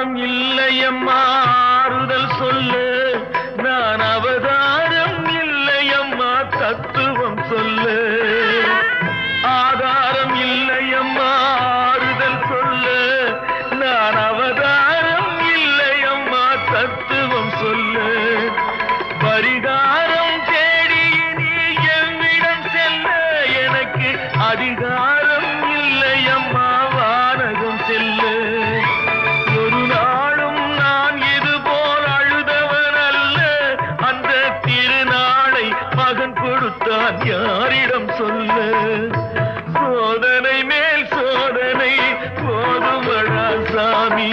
ஆதாரம் இல்லையம்மா ஆறுதல் சொல்லு நான் அவதாரம் இல்லையம்மா தத்துவம் சொல்லு ஆதாரம் இல்லையம்மா ஆறுதல் சொல்லு நான் அவதாரம் இல்லையம்மா தத்துவம் சொல்லு பரிகாரம் தேடி நீ எவ்விடம் செல்ல எனக்கு அதிகாரம் இல்லையம்மா வானகம் செல்லு ஒரு நாளும் நான் இது போல் அழுதவன் அல்ல அந்த திருநாளை மகன் கொடுத்தான் யாரிடம் சொல்லு சோதனை மேல் சோதனை போதுமடா சாமி